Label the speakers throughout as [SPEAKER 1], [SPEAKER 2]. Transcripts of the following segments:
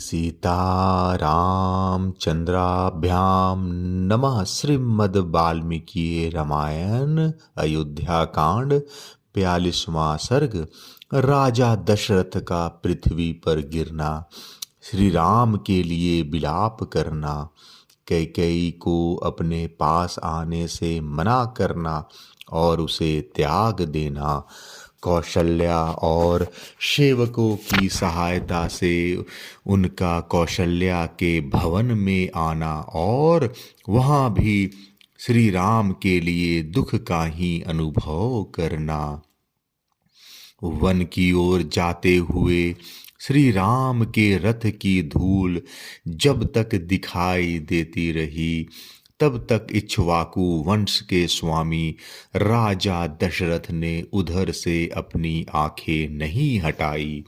[SPEAKER 1] सीतारामचन्द्राभ्यां नमः। श्रीमद् वाल्मीकि रामायण अयोध्या कांड 42वां सर्ग। राजा दशरथ का पृथ्वी पर गिरना, श्री राम के लिए विलाप करना, कैकेयी को अपने पास आने से मना करना और उसे त्याग देना, कौशल्या और सेवकों की सहायता से उनका कौशल्या के भवन में आना और वहाँ भी श्री राम के लिए दुख का ही अनुभव करना। वन की ओर जाते हुए श्री राम के रथ की धूल जब तक दिखाई देती रही तब तक इक्ष्वाकु वंश के स्वामी राजा दशरथ ने उधर से अपनी आंखें नहीं हटाई।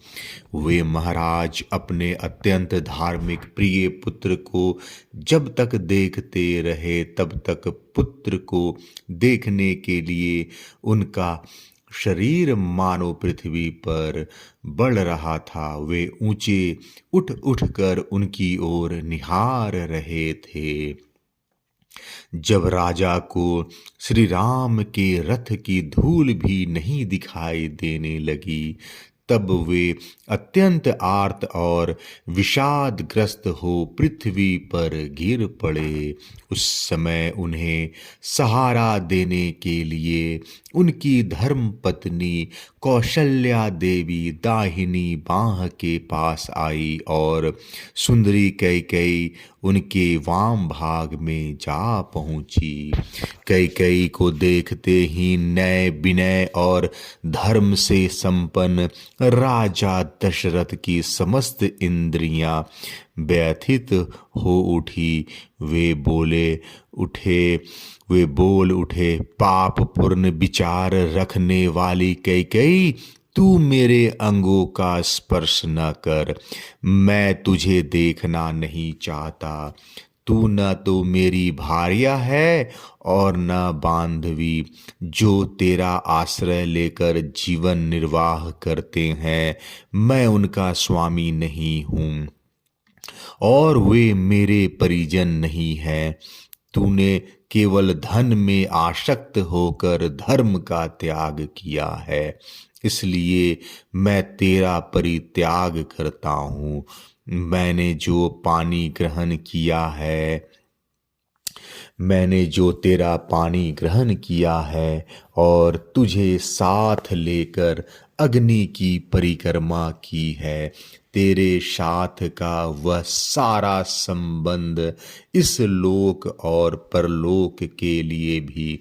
[SPEAKER 1] वे महाराज अपने अत्यंत धार्मिक प्रिय पुत्र को जब तक देखते रहे तब तक पुत्र को देखने के लिए उनका शरीर मानो पृथ्वी पर बढ़ रहा था। वे ऊंचे उठ उठ कर उनकी ओर निहार रहे थे। जब राजा को श्री राम के रथ की धूल भी नहीं दिखाई देने लगी तब वे अत्यंत आर्त और विषादग्रस्त हो पृथ्वी पर गिर पड़े। उस समय उन्हें सहारा देने के लिए उनकी धर्म पत्नी कौशल्या देवी दाहिनी बाह के पास आई और सुंदरी कैकेयी उनके वाम भाग में जा पहुंची। कैकेयी को देखते ही नय विनय और धर्म से संपन्न राजा दशरथ की समस्त इंद्रियां व्यथित हो उठी। वे बोल उठे, पाप पूर्ण विचार रखने वाली कैकेयी, तू मेरे अंगों का स्पर्श न कर। मैं तुझे देखना नहीं चाहता। तू न तो मेरी भार्या है और न बांधवी जो तेरा आश्रय लेकर जीवन निर्वाह करते हैं। मैं उनका स्वामी नहीं हूँ और वे मेरे परिजन नहीं हैं। तूने केवल धन में आसक्त होकर धर्म का त्याग किया है, इसलिए मैं तेरा परित्याग करता हूँ। मैंने जो तेरा पानी ग्रहण किया है और तुझे साथ लेकर अग्नि की परिक्रमा की है, तेरे साथ का वह सारा संबंध इस लोक और परलोक के लिए भी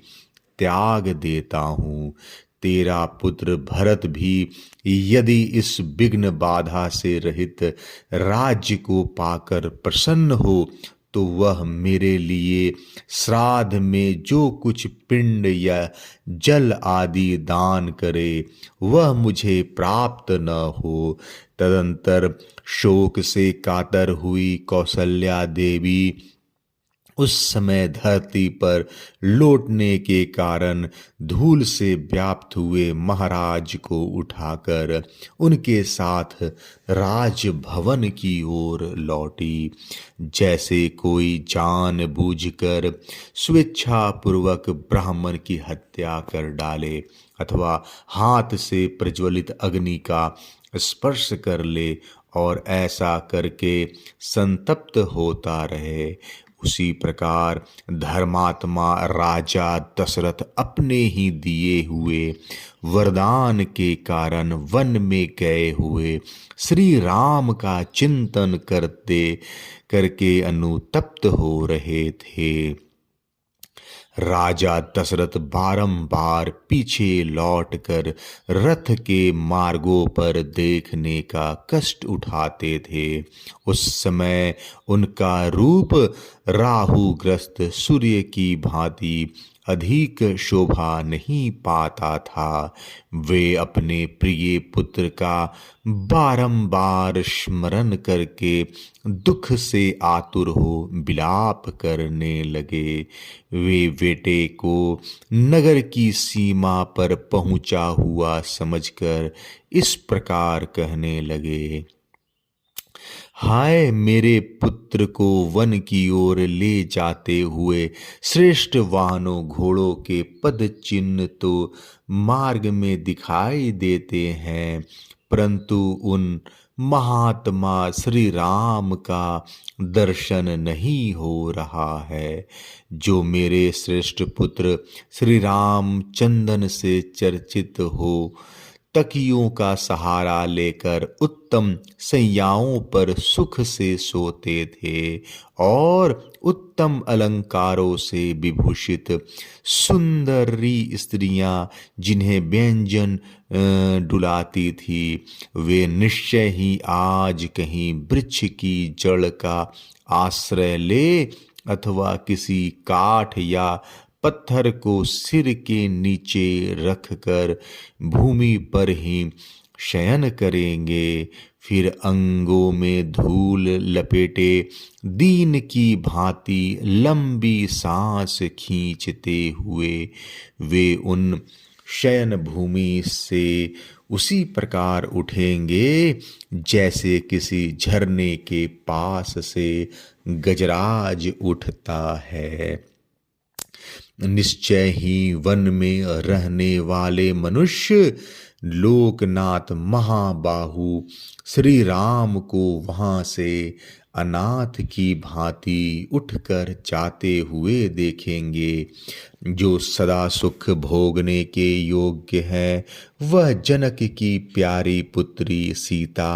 [SPEAKER 1] त्याग देता हूँ। तेरा पुत्र भरत भी यदि इस विघ्न बाधा से रहित राज्य को पाकर प्रसन्न हो तो वह मेरे लिए श्राद्ध में जो कुछ पिंड या जल आदि दान करे वह मुझे प्राप्त न हो। तदंतर शोक से कातर हुई कौशल्या देवी उस समय धरती पर लौटने के कारण धूल से व्याप्त हुए महाराज को उठाकर उनके साथ राजभवन की ओर लौटी। जैसे कोई जानबूझकर स्वेच्छापूर्वक ब्राह्मण की हत्या कर डाले अथवा हाथ से प्रज्वलित अग्नि का स्पर्श कर ले और ऐसा करके संतप्त होता रहे, उसी प्रकार धर्मात्मा राजा दशरथ अपने ही दिए हुए वरदान के कारण वन में गए हुए श्री राम का चिंतन करके अनुतप्त हो रहे थे। राजा दशरथ बारंबार पीछे लौटकर रथ के मार्गों पर देखने का कष्ट उठाते थे। उस समय उनका रूप राहुग्रस्त सूर्य की भांति अधिक शोभा नहीं पाता था। वे अपने प्रिय पुत्र का बारंबार स्मरण करके दुख से आतुर हो विलाप करने लगे। वे बेटे को नगर की सीमा पर पहुंचा हुआ समझकर इस प्रकार कहने लगे, हाय मेरे पुत्र को वन की ओर ले जाते हुए श्रेष्ठ वाहनों घोड़ों के पद चिन्ह तो मार्ग में दिखाई देते हैं, परंतु उन महात्मा श्री राम का दर्शन नहीं हो रहा है। जो मेरे श्रेष्ठ पुत्र श्री राम चंदन से चर्चित हो, तकियों का सहारा लेकर उत्तम सैयाओं पर सुख से सोते थे और उत्तम अलंकारों से विभूषित सुंदरी स्त्रियां जिन्हें व्यंजन डुलाती थी, वे निश्चय ही आज कहीं वृक्ष की जड़ का आश्रय ले अथवा किसी काठ या पत्थर को सिर के नीचे रखकर भूमि पर ही शयन करेंगे। फिर अंगों में धूल लपेटे दीन की भांति लंबी सांस खींचते हुए वे उन शयन भूमि से उसी प्रकार उठेंगे जैसे किसी झरने के पास से गजराज उठता है। निश्चय ही वन में रहने वाले मनुष्य लोकनाथ महाबाहु श्री राम को वहां से अनाथ की भांति उठकर जाते हुए देखेंगे। जो सदा सुख भोगने के योग्य है, वह जनक की प्यारी पुत्री सीता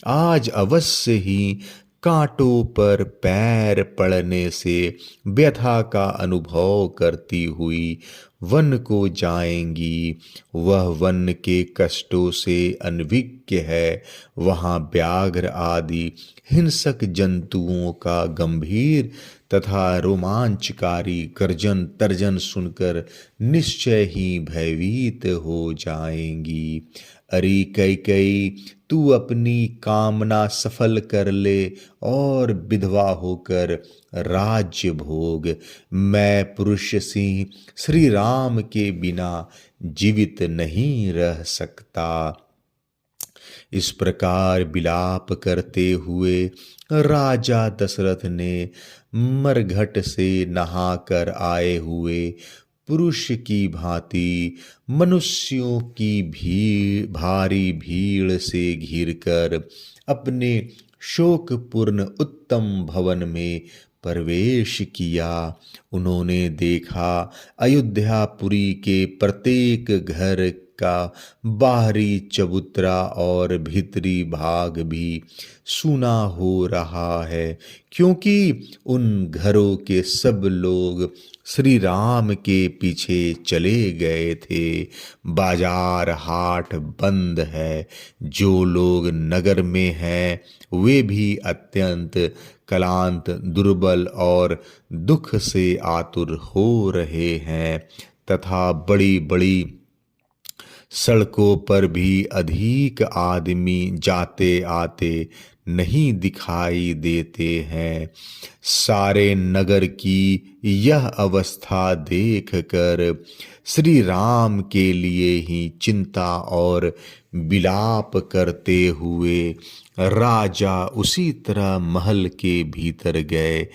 [SPEAKER 1] आज अवश्य ही कांटों पर पैर पड़ने से व्यथा का अनुभव करती हुई वन को जाएंगी। वह वन के कष्टों से अनभिज्ञ है। वहाँ व्याघ्र आदि हिंसक जंतुओं का गंभीर तथा रोमांचकारी गर्जन तर्जन सुनकर निश्चय ही भयभीत हो जाएंगी। अरे कैकेयी, तू अपनी कामना सफल कर ले और विधवा होकर राज्य भोग। मैं पुरुष सिंह श्री राम के बिना जीवित नहीं रह सकता। इस प्रकार विलाप करते हुए राजा दशरथ ने मरघट से नहाकर आए हुए पुरुष की भांति मनुष्यों की भारी भीड़ से घिरकर अपने शोकपूर्ण उत्तम भवन में प्रवेश किया। उन्होंने देखा अयोध्यापुरी के प्रत्येक घर का बाहरी चबूतरा और भीतरी भाग भी सूना हो रहा है, क्योंकि उन घरों के सब लोग श्री राम के पीछे चले गए थे। बाजार हाट बंद है। जो लोग नगर में हैं वे भी अत्यंत क्लांत, दुर्बल और दुख से आतुर हो रहे हैं तथा बड़ी बड़ी सड़कों पर भी अधिक आदमी जाते आते नहीं दिखाई देते हैं। सारे नगर की यह अवस्था देखकर श्री राम के लिए ही चिंता और विलाप करते हुए राजा उसी तरह महल के भीतर गए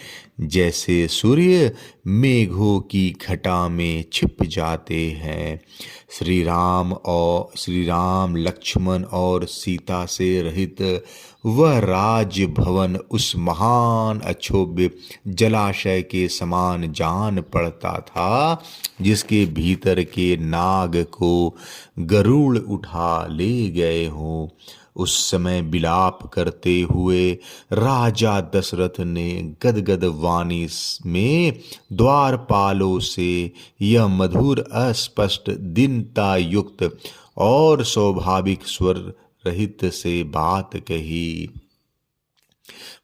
[SPEAKER 1] जैसे सूर्य मेघों की घटा में छिप जाते हैं। श्री राम लक्ष्मण और सीता से रहित वह राज भवन उस महान अक्षोभ्य जलाशय के समान जान पड़ता था जिसके भीतर के नाग को गरुड़ उठा ले गए हों। उस समय विलाप करते हुए राजा दशरथ ने गदगद वाणी में द्वारपालों से यह मधुर अस्पष्ट दीनता युक्त और स्वाभाविक स्वर रहित से बात कही।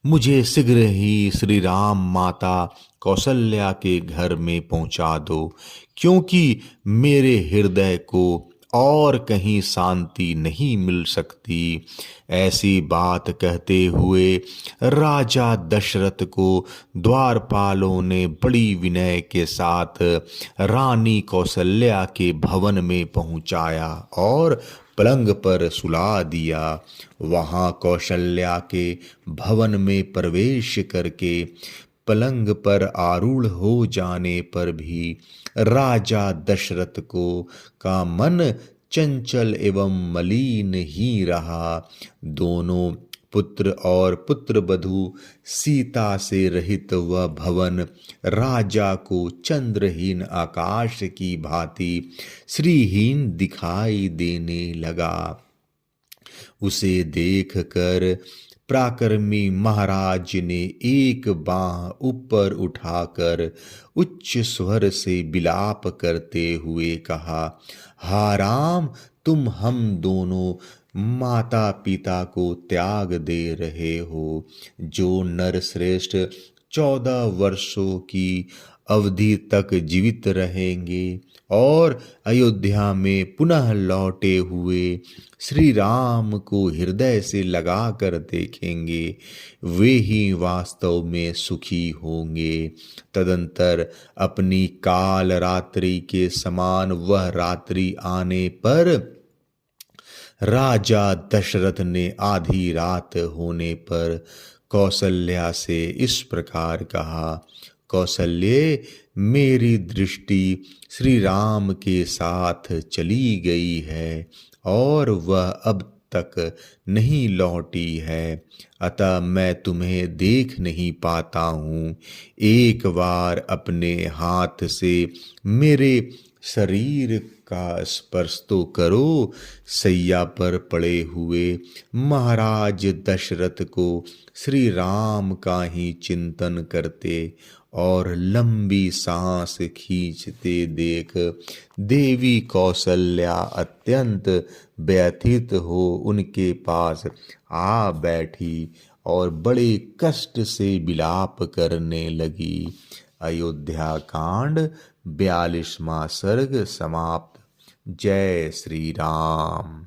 [SPEAKER 1] मुझे शीघ्र ही श्री राम माता कौशल्या के घर में पहुंचा दो, क्योंकि मेरे हृदय को और कहीं शांति नहीं मिल सकती। ऐसी बात कहते हुए राजा दशरथ को द्वारपालों ने बड़ी विनय के साथ रानी कौशल्या के भवन में पहुंचाया और पलंग पर सुला दिया। वहां कौशल्या के भवन में प्रवेश करके पलंग पर आरूढ़ हो जाने पर भी राजा दशरथ को का मन चंचल एवं मलिन ही रहा। दोनों पुत्र और पुत्र वधू सीता से रहित वह भवन राजा को चंद्रहीन आकाश की भांति श्रीहीन दिखाई देने लगा। उसे देखकर पराक्रमी महाराज ने एक बांह ऊपर उठाकर उच्च स्वर से विलाप करते हुए कहा, हा राम, तुम हम दोनों माता पिता को त्याग दे रहे हो। जो नर श्रेष्ठ 14 वर्षों की अवधि तक जीवित रहेंगे और अयोध्या में पुनः लौटे हुए श्री राम को हृदय से लगा कर देखेंगे, वे ही वास्तव में सुखी होंगे। तदंतर अपनी काल रात्रि के समान वह रात्रि आने पर राजा दशरथ ने आधी रात होने पर कौशल्या से इस प्रकार कहा, कौशल्ये, मेरी दृष्टि श्री राम के साथ चली गई है और वह अब तक नहीं लौटी है, अतः मैं तुम्हें देख नहीं पाता हूँ। एक बार अपने हाथ से मेरे शरीर का स्पर्श तो करो। सैया पर पड़े हुए महाराज दशरथ को श्री राम का ही चिंतन करते और लंबी सांस खींचते देख देवी कौशल्या अत्यंत व्यथित हो उनके पास आ बैठी और बड़े कष्ट से विलाप करने लगी। अयोध्या कांड 42वां सर्ग समाप्त। जय श्री राम।